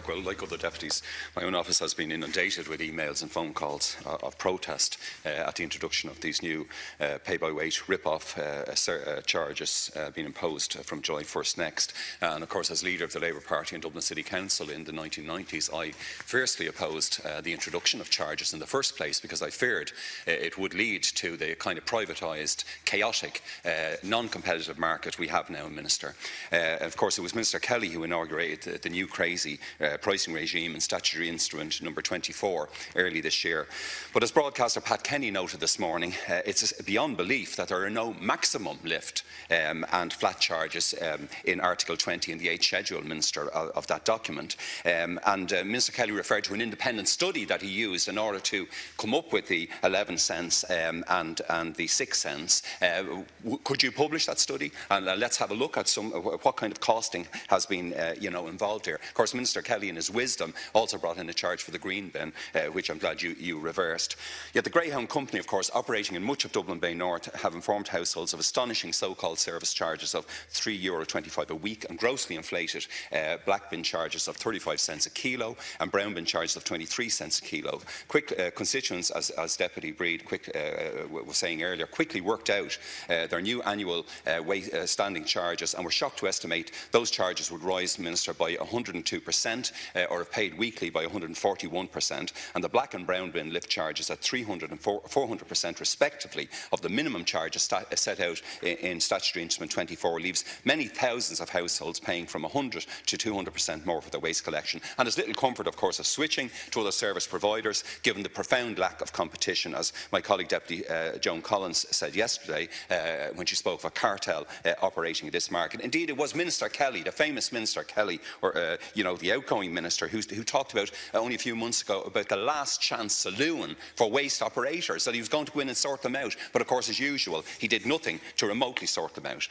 Well, like other deputies, my own office has been inundated with emails and phone calls of protest at the introduction of these new pay-by-weight rip-off charges being imposed from July 1st next. And of course, as leader of the Labour Party in Dublin City Council in the 1990s, I fiercely opposed the introduction of charges in the first place because I feared it would lead to the kind of privatised, chaotic, non-competitive market we have now, Minister. Of course, it was Minister Kelly who inaugurated the new crazy pricing regime in statutory instrument number 24 early this year. But as broadcaster Pat Kenny noted this morning, it's beyond belief that there are no maximum lift and flat charges in Article 20 in the 8th schedule, Minister, of that document. Minister Kelly referred to an independent study that he used in order to come up with the 11 cents and the 6 cents. Could you publish that study? And let's have a look at what kind of costing has been involved here. Of course, Minister Kelly, in his wisdom, also brought in a charge for the green bin, which I'm glad you reversed. Yet the Greyhound Company, of course, operating in much of Dublin Bay North, have informed households of astonishing so-called service charges of €3.25 a week and grossly inflated black bin charges of 35 cents a kilo and brown bin charges of 23 cents a kilo. Constituents, as Deputy Breed was saying earlier, quickly worked out their new annual standing charges and were shocked to estimate those charges would rise, Minister, by 102% or if paid weekly by 141%, and the black and brown bin lift charges at 300 and 400% respectively of the minimum charges set out in Statutory Instrument 24 leaves many thousands of households paying from 100 to 200% more for their waste collection. And there's little comfort, of course, of switching to other service providers, given the profound lack of competition, as my colleague Deputy Joan Collins said yesterday when she spoke of a cartel operating in this market. Indeed, it was Minister Kelly, the famous Minister Kelly, or the outgoing minister, who talked about only a few months ago about the last chance saloon for waste operators, that he was going to go in and sort them out. But of course, as usual, he did nothing to remotely sort them out.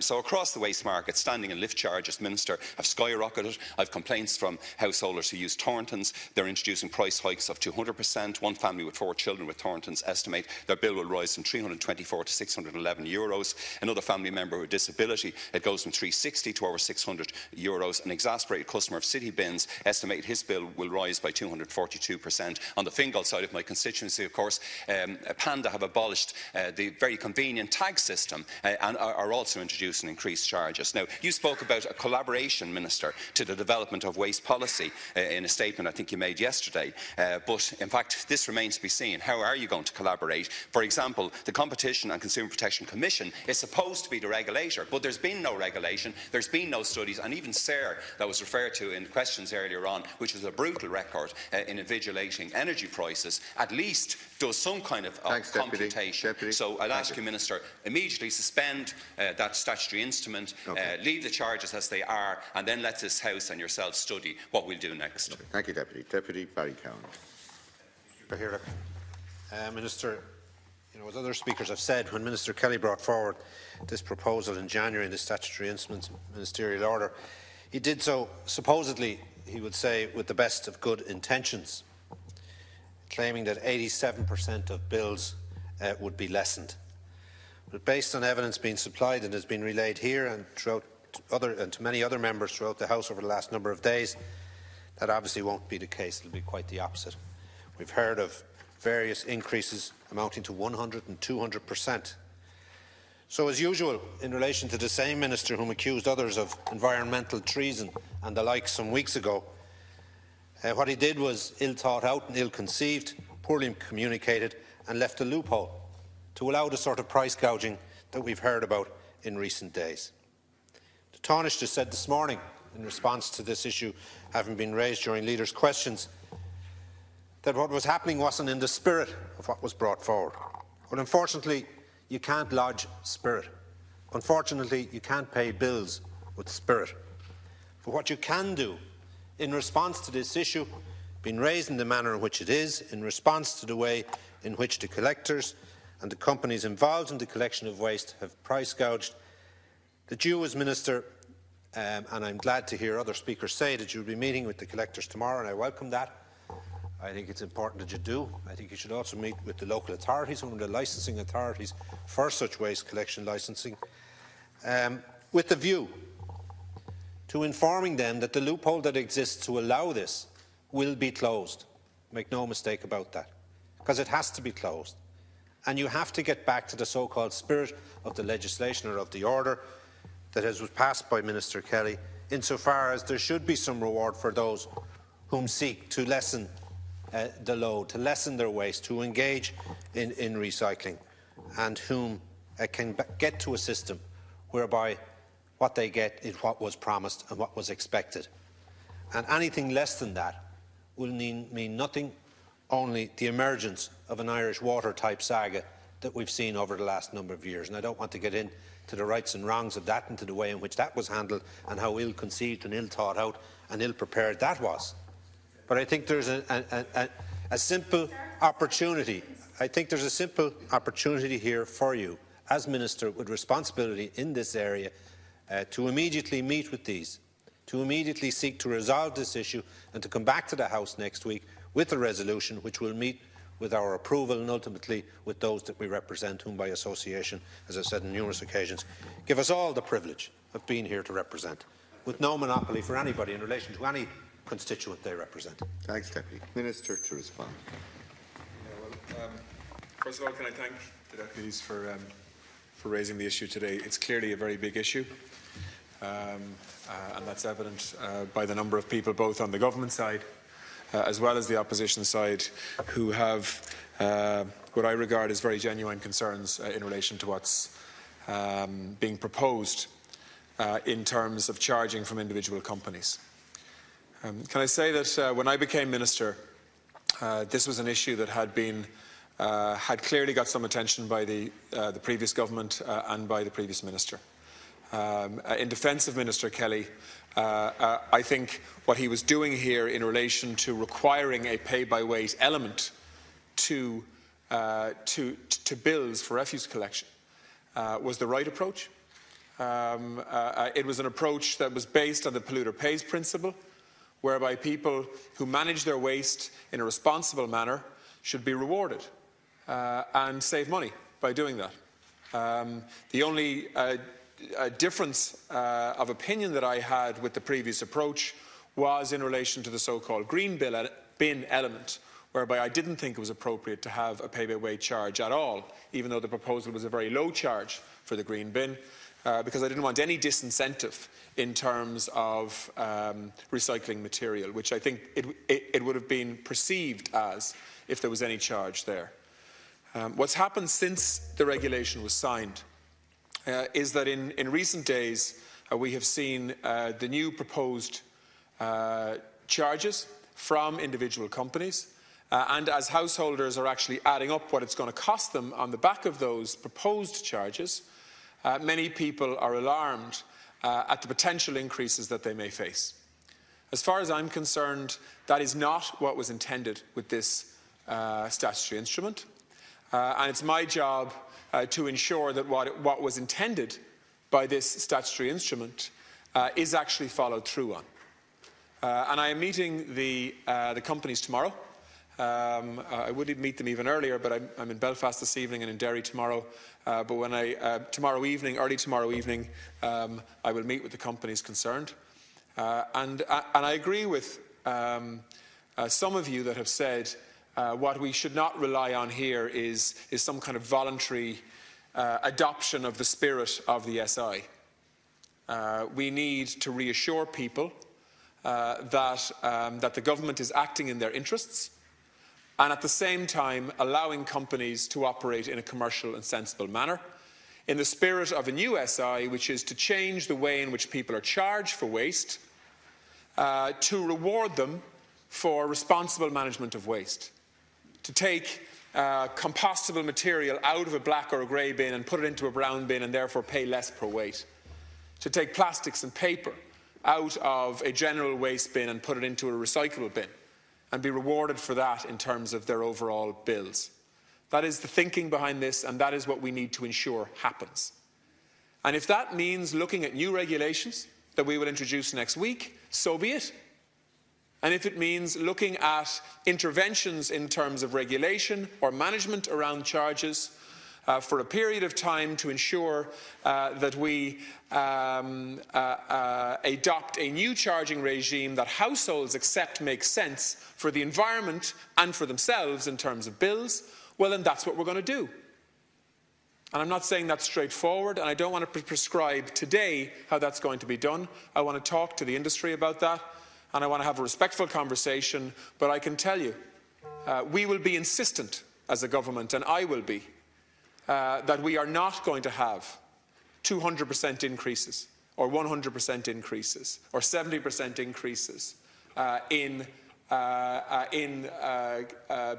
So across the waste market, standing and lift charges, Minister, have skyrocketed. I've complaints from householders who use Thorntons. They're introducing price hikes of 200%. One family with 4 children with Thorntons estimate their bill will rise from €324 to €611. Another family member with disability, it goes from €360 to over €600. An exasperated customer of City Bins estimate his bill will rise by 242%. On the Fingal side of my constituency, of course, Panda have abolished the very convenient tag system and are also introducing increased charges. Now, you spoke about a collaboration, Minister, to the development of waste policy in a statement I think you made yesterday. But in fact, this remains to be seen. How are you going to collaborate? For example, the Competition and Consumer Protection Commission is supposed to be the regulator, but there's been no regulation, there's been no studies, and even SARE, that was referred to in questions earlier on, which was a brutal record in invigilating energy prices, at least does some kind of computation. Deputy. So I'd ask you, Minister, immediately suspend that statutory instrument, leave the charges as they are, and then let this House and yourself study what we'll do next. Okay. Thank you, Deputy. Deputy Barry Cowan. Minister, as other speakers have said, when Minister Kelly brought forward this proposal in January in the statutory instruments ministerial order, he did so supposedly, he would say, with the best of good intentions, claiming that 87% of bills would be lessened. But based on evidence being supplied and has been relayed here and to many other members throughout the House over the last number of days, that obviously won't be the case. It will be quite the opposite. We've heard of various increases amounting to 100 and 200%. So, as usual, in relation to the same minister whom accused others of environmental treason and the like some weeks ago, what he did was ill thought out and ill conceived, poorly communicated, and left a loophole to allow the sort of price gouging that we've heard about in recent days. The Taoiseach just said this morning, in response to this issue having been raised during leaders' questions, that what was happening wasn't in the spirit of what was brought forward. But unfortunately, you can't lodge spirit. Unfortunately, you can't pay bills with spirit. But what you can do in response to this issue, being raised in the manner in which it is, in response to the way in which the collectors and the companies involved in the collection of waste have price gouged, that you as Minister, and I'm glad to hear other speakers say that you'll be meeting with the collectors tomorrow, and I welcome that. I think it's important that you do. I think you should also meet with the local authorities, some of the licensing authorities for such waste collection licensing, with the view to informing them that the loophole that exists to allow this will be closed. Make no mistake about that, because it has to be closed. And you have to get back to the so-called spirit of the legislation or of the order that was passed by Minister Kelly, insofar as there should be some reward for those whom seek to lessen the load, to lessen their waste, to engage in recycling, and whom can get to a system whereby what they get is what was promised and what was expected. And anything less than that will mean nothing, only the emergence of an Irish water-type saga that we've seen over the last number of years. And I don't want to get into the rights and wrongs of that and to the way in which that was handled and how ill-conceived and ill-thought-out and ill-prepared that was. But I think there's a simple opportunity. I think there's a simple opportunity here for you, as Minister with responsibility in this area, to immediately meet with these, to immediately seek to resolve this issue and to come back to the House next week with a resolution which will meet with our approval and ultimately with those that we represent, whom by association, as I've said on numerous occasions, give us all the privilege of being here to represent, with no monopoly for anybody in relation to any constituent they represent. Thanks, Deputy. Minister to respond. First of all, can I thank the deputies for raising the issue today. It's clearly a very big issue, and that's evident by the number of people both on the government side as well as the opposition side who have what I regard as very genuine concerns in relation to what's being proposed in terms of charging from individual companies. Can I say that when I became Minister, this was an issue that had clearly got some attention by the previous government and by the previous Minister. In defence of Minister Kelly, I think what he was doing here in relation to requiring a pay-by-weight element to bills for refuse collection was the right approach. It was an approach that was based on the polluter pays principle, whereby people who manage their waste in a responsible manner should be rewarded and save money by doing that. The only difference of opinion that I had with the previous approach was in relation to the so-called green bin element, whereby I didn't think it was appropriate to have a pay-by-weight charge at all, even though the proposal was a very low charge for the green bin, because I didn't want any disincentive in terms of recycling material, which I think it would have been perceived as if there was any charge there. What's happened since the regulation was signed is that in recent days we have seen the new proposed charges from individual companies, and as householders are actually adding up what it's going to cost them on the back of those proposed charges, many people are alarmed at the potential increases that they may face. As far as I'm concerned, that is not what was intended with this statutory instrument, and it's my job to ensure that what was intended by this statutory instrument is actually followed through on. And I am meeting the companies tomorrow. I would meet them even earlier, but I'm in Belfast this evening and in Derry tomorrow. But when early tomorrow evening, I will meet with the companies concerned. And I agree with some of you that have said what we should not rely on here is some kind of voluntary adoption of the spirit of the SI. We need to reassure people that the government is acting in their interests, and at the same time allowing companies to operate in a commercial and sensible manner, in the spirit of a new SI, which is to change the way in which people are charged for waste, to reward them for responsible management of waste, to take compostable material out of a black or a grey bin and put it into a brown bin and therefore pay less per weight, to take plastics and paper out of a general waste bin and put it into a recyclable bin and be rewarded for that in terms of their overall bills. That is the thinking behind this, and that is what we need to ensure happens. And if that means looking at new regulations that we will introduce next week, so be it. And if it means looking at interventions in terms of regulation or management around charges for a period of time to ensure that we adopt a new charging regime that households accept makes sense for the environment and for themselves in terms of bills, well, then that's what we're going to do. And I'm not saying that's straightforward, and I don't want to prescribe today how that's going to be done. I want to talk to the industry about that, and I want to have a respectful conversation. But I can tell you, we will be insistent as a government, and I will be, that we are not going to have 200% increases, or 100% increases, or 70% increases in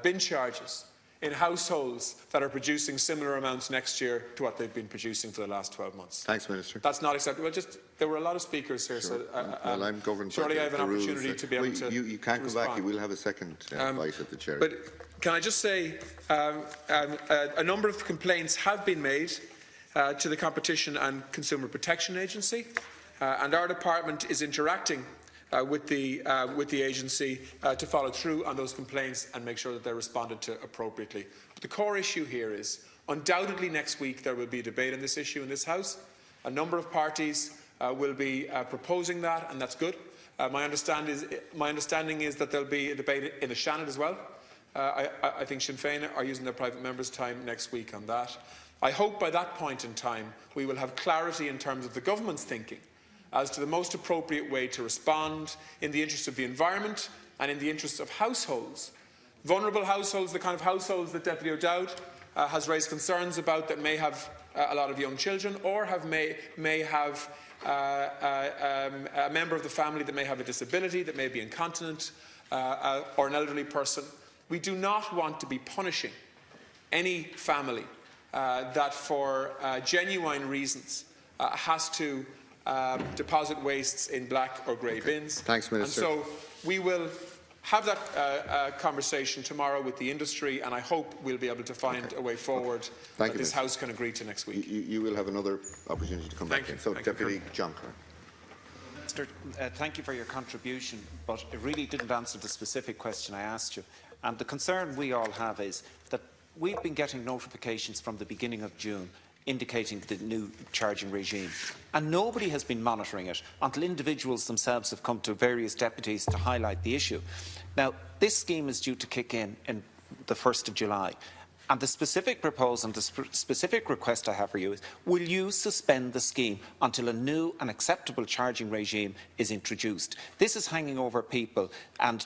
bin charges in households that are producing similar amounts next year to what they've been producing for the last 12 months. Thanks, Minister. That's not acceptable. Well, there were a lot of speakers here, Sure. so well, I'm governed surely by I have an opportunity rules. to be able to You can't to come back. respond. You will have a second bite at the chair. But can I just say, a number of complaints have been made to the Competition and Consumer Protection Agency, and our department is interacting with the agency to follow through on those complaints and make sure that they're responded to appropriately. But the core issue here is, undoubtedly next week there will be a debate on this issue in this House. A number of parties will be proposing that, and that's good. My understanding is that there will be a debate in the Shannon as well. I think Sinn Féin are using their private members' time next week on that. I hope by that point in time we will have clarity in terms of the government's thinking as to the most appropriate way to respond in the interest of the environment and in the interests of households. Vulnerable households, the kind of households that Deputy O'Dowd has raised concerns about, that may have a lot of young children, or may have a member of the family that may have a disability, that may be incontinent, or an elderly person. We do not want to be punishing any family that for genuine reasons has to deposit wastes in black or grey bins. Thanks, Minister. And so we will have that conversation tomorrow with the industry, and I hope we'll be able to find a way forward that this House can agree to next week. You will have another opportunity to come back in. So, Deputy John Kerr. Minister, thank you for your contribution, but it really didn't answer the specific question I asked you. And the concern we all have is that we've been getting notifications from the beginning of June indicating the new charging regime, and nobody has been monitoring it until individuals themselves have come to various deputies to highlight the issue. Now, this scheme is due to kick in the 1st of July. And the specific proposal, the specific request I have for you is, will you suspend the scheme until a new and acceptable charging regime is introduced? This is hanging over people, and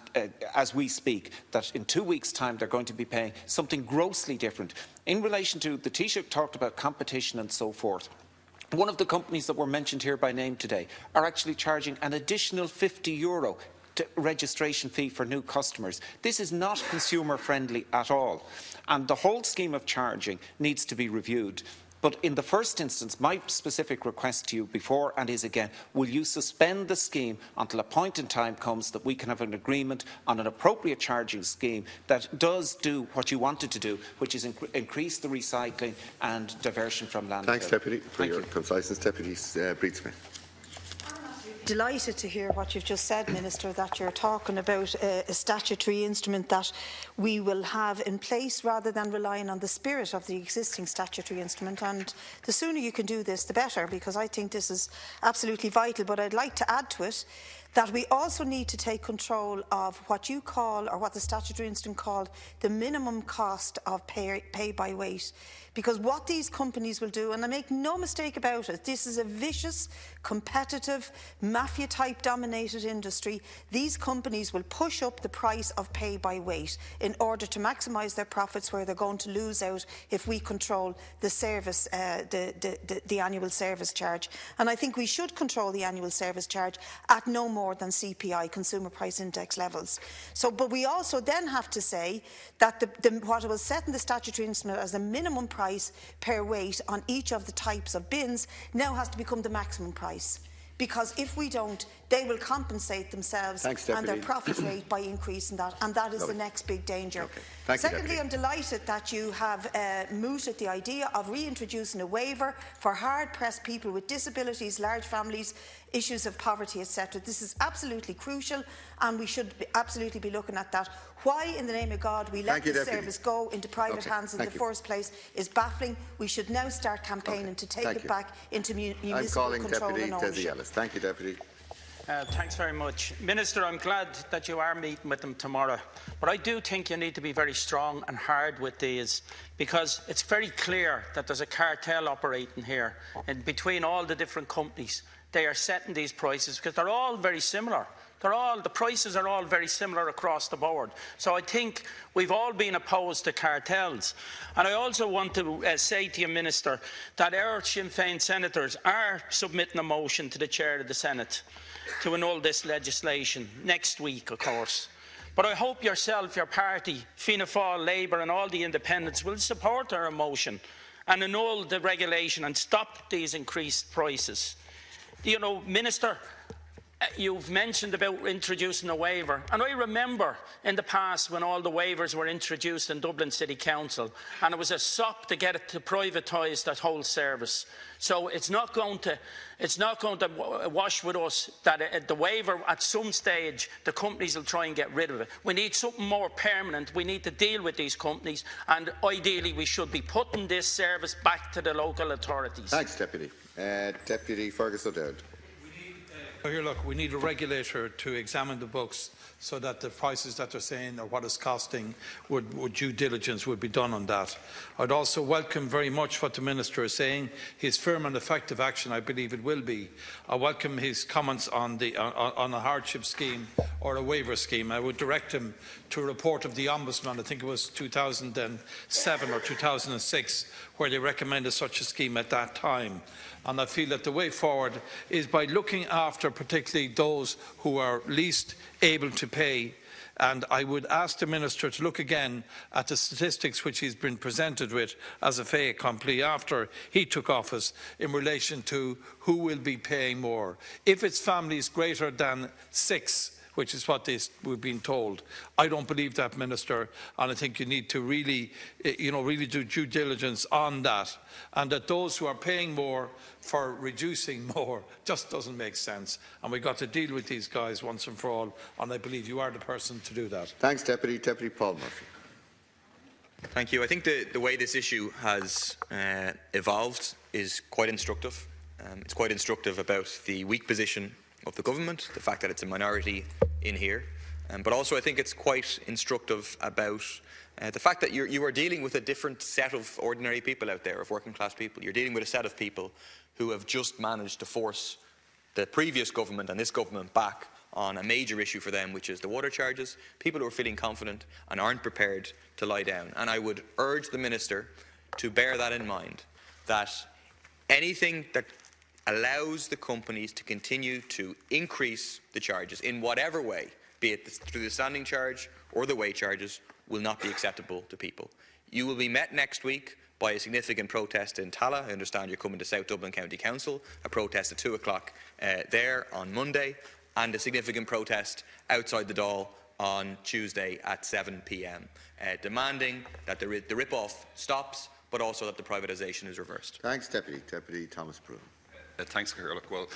as we speak, that in 2 weeks' time they're going to be paying something grossly different. In relation to the Taoiseach talked about competition and so forth. One of the companies that were mentioned here by name today are actually charging an additional €50 registration fee for new customers. This is not consumer friendly at all, and the whole scheme of charging needs to be reviewed. But in the first instance, my specific request to you before and is again, will you suspend the scheme until a point in time comes that we can have an agreement on an appropriate charging scheme that does do what you wanted to do, which is increase the recycling and diversion from landfill. Thanks, Deputy, for your conciseness. Deputy Breed Smith. Delighted to hear what you've just said, Minister, that you're talking about a statutory instrument that we will have in place rather than relying on the spirit of the existing statutory instrument. And the sooner you can do this, the better, because I think this is absolutely vital. But I'd like to add to it that we also need to take control of what you call, or what the statutory instrument called, the minimum cost of pay by weight. Because what these companies will do, and I make no mistake about it, this is a vicious, competitive, mafia-type dominated industry. These companies will push up the price of pay by weight in order to maximise their profits, where they're going to lose out if we control the service, the annual service charge. And I think we should control the annual service charge at no more than CPI, Consumer Price Index levels. So, but we also then have to say that what was set in the statutory instrument as a minimum price per weight on each of the types of bins now has to become the maximum price. Because if we don't, they will compensate themselves Thanks, and their Deputy. profit rate by increasing that, and that is the next big danger. Okay. Thank you, Secondly, Deputy. I'm delighted that you have mooted the idea of reintroducing a waiver for hard-pressed people with disabilities, large families, issues of poverty, etc. This is absolutely crucial, and we should absolutely be looking at that. Why, in the name of God, we let this service go into private hands in the first place is baffling. We should now start campaigning to take it back into municipal control and ownership. Thank you, Deputy. Thanks very much. Minister, I'm glad that you are meeting with them tomorrow, but I do think you need to be very strong and hard with these, because it's very clear that there's a cartel operating here and between all the different companies. They are setting these prices because they're all very similar. The prices are all very similar across the board. So I think we've all been opposed to cartels. And I also want to say to you, Minister, that our Sinn Féin senators are submitting a motion to the Chair of the Senate to annul this legislation next week, of course. But I hope yourself, your party, Fianna Fáil, Labour and all the independents will support our motion and annul the regulation and stop these increased prices. You know, Minister, you've mentioned about introducing a waiver, and I remember in the past when all the waivers were introduced in Dublin City Council, and it was a sop to get it to privatise that whole service. So it's not going to wash with us that the waiver at some stage the companies will try and get rid of it. We need something more permanent. We need to deal with these companies, and ideally we should be putting this service back to the local authorities. Thanks, Deputy. Deputy Fergus O'Dowd. We need a regulator to examine the books so that the prices that they're saying or what it's costing would due diligence would be done on that. I'd also welcome very much what the Minister is saying. His firm and effective action, I believe it will be. I welcome his comments on a hardship scheme or a waiver scheme. I would direct him to a report of the Ombudsman, I think it was 2007 or 2006, where they recommended such a scheme at that time. And I feel that the way forward is by looking after particularly those who are least able to pay. And I would ask the Minister to look again at the statistics which he's been presented with as a fait accompli after he took office in relation to who will be paying more. If it's families greater than 6, which is what we've been told, I don't believe that, Minister, and I think you need to really do due diligence on that, and that those who are paying more for reducing more just doesn't make sense, and we've got to deal with these guys once and for all, and I believe you are the person to do that. Thanks, Deputy. Deputy Paul Murphy. Thank you. I think the way this issue has evolved is quite instructive. It's quite instructive about the weak position of the government, the fact that it's a minority in here, but also I think it's quite instructive about the fact that you are dealing with a different set of ordinary people out there, of working class people. You're dealing with a set of people who have just managed to force the previous government and this government back on a major issue for them, which is the water charges. People who are feeling confident and aren't prepared to lie down. And I would urge the Minister to bear that in mind, that anything that allows the companies to continue to increase the charges in whatever way, be it through the standing charge or the way charges, will not be acceptable to people. You will be met next week by a significant protest in Tallaght. I understand you're coming to South Dublin County Council, a protest at 2 o'clock there on Monday, and a significant protest outside the Dáil on Tuesday at 7 p.m, demanding that the rip-off stops, but also that the privatisation is reversed. Thanks, Deputy. Deputy Thomas Broughan. Thanks, Caherlock. Well,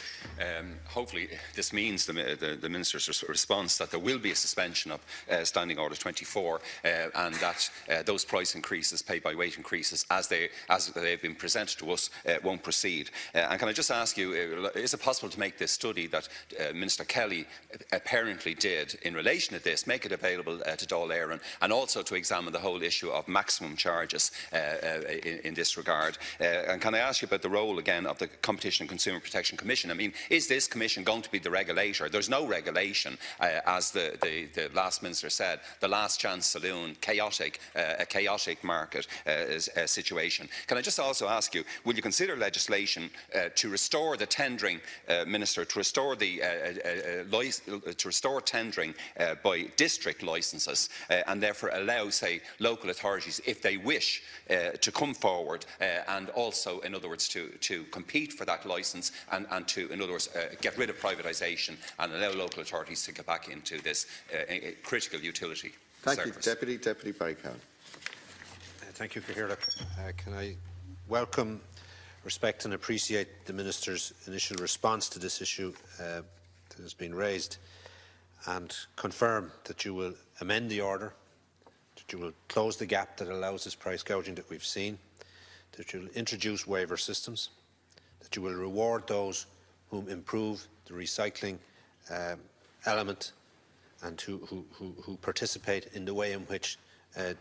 hopefully this means the Minister's response that there will be a suspension of Standing Order 24 and that those price increases, pay-by-weight increases, as they've been presented to us, won't proceed. And can I just ask you, is it possible to make this study that Minister Kelly apparently did in relation to this, make it available to Dáil Éireann, and also to examine the whole issue of maximum charges in this regard? And can I ask you about the role again of the Competition and Consumer Protection Commission? I mean, is this commission going to be the regulator? There's no regulation, as the last minister said. The last chance saloon, a chaotic market situation. Can I just also ask you, will you consider legislation to restore the tendering, Minister, to restore tendering by district licences, and therefore allow, say, local authorities, if they wish, to come forward and also, in other words, to compete for that licence licence and to, in other words, get rid of privatisation and allow local authorities to get back into this critical utility service. Thank you. Deputy Barry Cowan. Thank you, Cathaoirleach. Can I welcome, respect and appreciate the Minister's initial response to this issue that has been raised, and confirm that you will amend the order, that you will close the gap that allows this price gouging that we've seen, that you will introduce waiver systems, that you will reward those who improve the recycling element and who participate in the way in which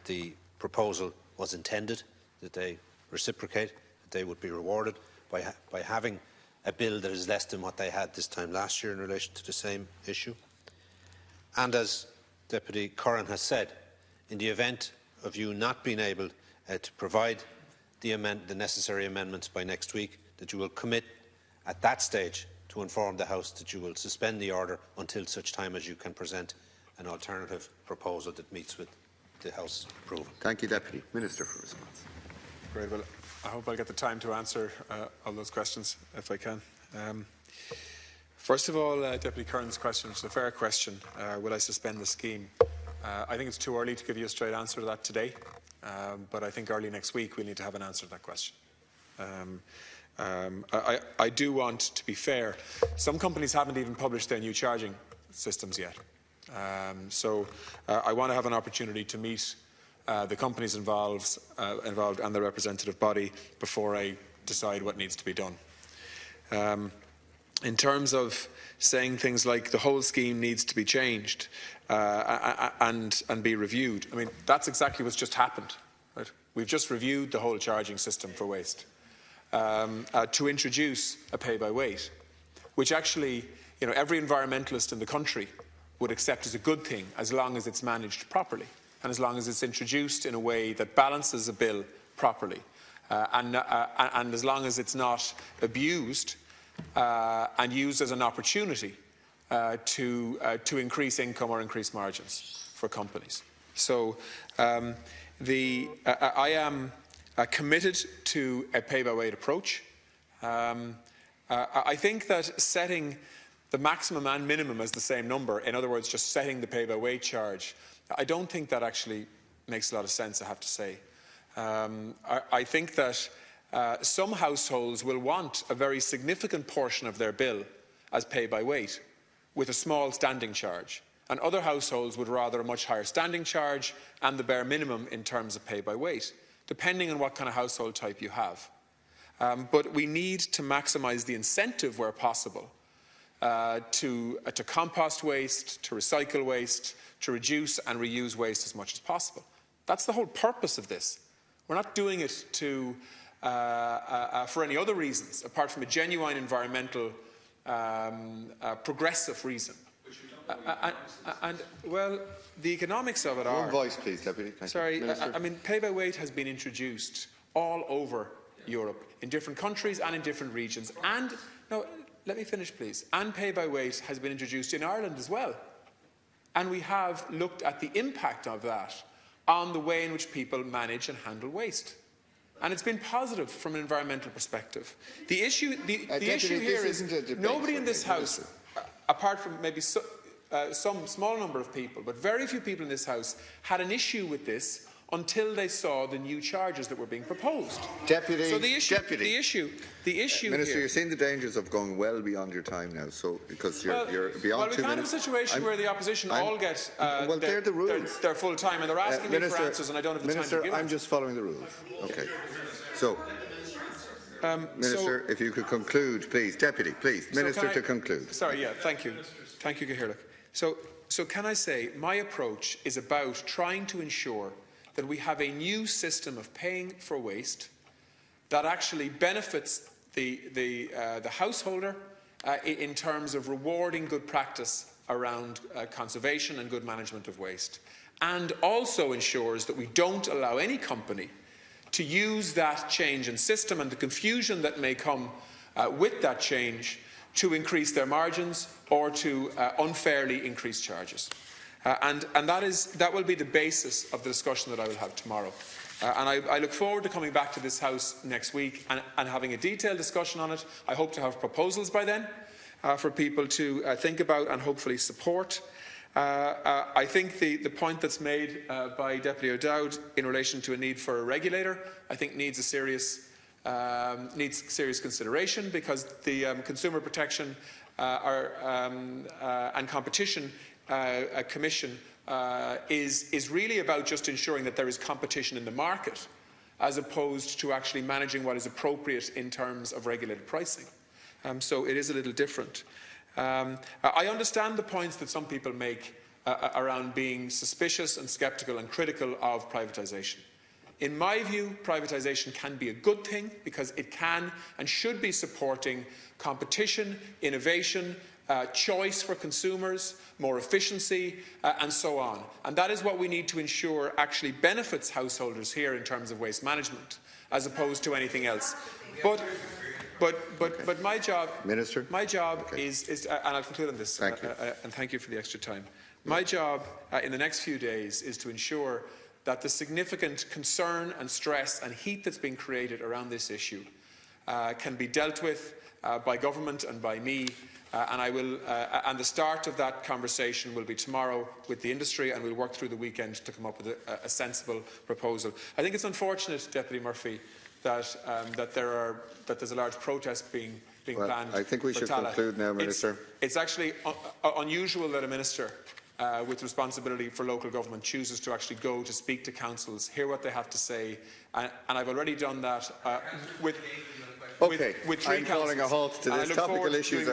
the proposal was intended, that they reciprocate, that they would be rewarded by having a bill that is less than what they had this time last year in relation to the same issue. And as Deputy Curran has said, in the event of you not being able to provide the necessary amendments by next week, that you will commit at that stage to inform the House that you will suspend the order until such time as you can present an alternative proposal that meets with the House approval. Thank you, Deputy. Minister for response. Great. Well, I hope I'll get the time to answer all those questions, if I can. First of all, Deputy Curran's question, which is a fair question. Will I suspend the scheme? I think it's too early to give you a straight answer to that today, but I think early next week we'll need to have an answer to that question. I do want to be fair. Some companies haven't even published their new charging systems yet. So I want to have an opportunity to meet the companies involved and the representative body before I decide what needs to be done. In terms of saying things like the whole scheme needs to be changed and be reviewed, I mean, that's exactly what's just happened. Right? We've just reviewed the whole charging system for waste to introduce a pay-by-weight, which actually, you know, every environmentalist in the country would accept as a good thing as long as it's managed properly and as long as it's introduced in a way that balances a bill properly and as long as it's not abused and used as an opportunity to increase income or increase margins for companies. So I am committed to a pay-by-weight approach. I think that setting the maximum and minimum as the same number, in other words, just setting the pay-by-weight charge, I don't think that actually makes a lot of sense, I have to say. I think that some households will want a very significant portion of their bill as pay-by-weight with a small standing charge, and other households would rather a much higher standing charge and the bare minimum in terms of pay-by-weight, depending on what kind of household type you have. But we need to maximise the incentive where possible to compost waste, to recycle waste, to reduce and reuse waste as much as possible. That's the whole purpose of this. We're not doing it for any other reasons, apart from a genuine environmental progressive reason. And, well, the economics of it are... One voice, please, Deputy. Sorry, I mean, pay-by-weight has been introduced all over Europe, in different countries and in different regions. And, no, let me finish, please. And pay-by-weight has been introduced in Ireland as well. And we have looked at the impact of that on the way in which people manage and handle waste. And it's been positive from an environmental perspective. The issue here is nobody in this House, apart from maybe some small number of people, but very few people in this House, had an issue with this until they saw the new charges that were being proposed. Deputy, so the issue Minister, here, you're seeing the dangers of going well beyond your time now, so because you're beyond 2 minutes. Well, we can't have a situation where the opposition all get they're the rules. their full time, and they're asking me for answers, and I don't have the time to give I'm just following the rules. Okay. So, Minister, if you could conclude, please. Deputy, please. Minister, to conclude. Sorry, yeah, thank you. Thank you, Cathaoirleach. So can I say my approach is about trying to ensure that we have a new system of paying for waste that actually benefits the householder in terms of rewarding good practice around conservation and good management of waste, and also ensures that we don't allow any company to use that change in system and the confusion that may come with that change to increase their margins or to unfairly increase charges. And that will be the basis of the discussion that I will have tomorrow. And I look forward to coming back to this House next week and having a detailed discussion on it. I hope to have proposals by then for people to think about and hopefully support. I think the point that's made by Deputy O'Dowd in relation to a need for a regulator, I think needs serious consideration, because the Consumer Protection and Competition Commission is really about just ensuring that there is competition in the market, as opposed to actually managing what is appropriate in terms of regulated pricing. So it is a little different. I understand the points that some people make around being suspicious and sceptical and critical of privatisation. In my view, privatisation can be a good thing, because it can and should be supporting competition, innovation, choice for consumers, more efficiency, and so on. And that is what we need to ensure actually benefits householders here in terms of waste management, as opposed to anything else. But my job, Minister? My job is and I'll conclude on this. Thank you. And thank you for the extra time. My job in the next few days is to ensure that the significant concern and stress and heat that's being created around this issue can be dealt with by government and by me. And the start of that conversation will be tomorrow with the industry, and we'll work through the weekend to come up with a sensible proposal. I think it's unfortunate, Deputy Murphy, that there's a large protest being planned. I think we should conclude now, Minister. It's actually unusual that a minister with responsibility for local government chooses to actually go to speak to councils, hear what they have to say, and I've already done that with three councils. I'm calling a halt to this. Topical issues.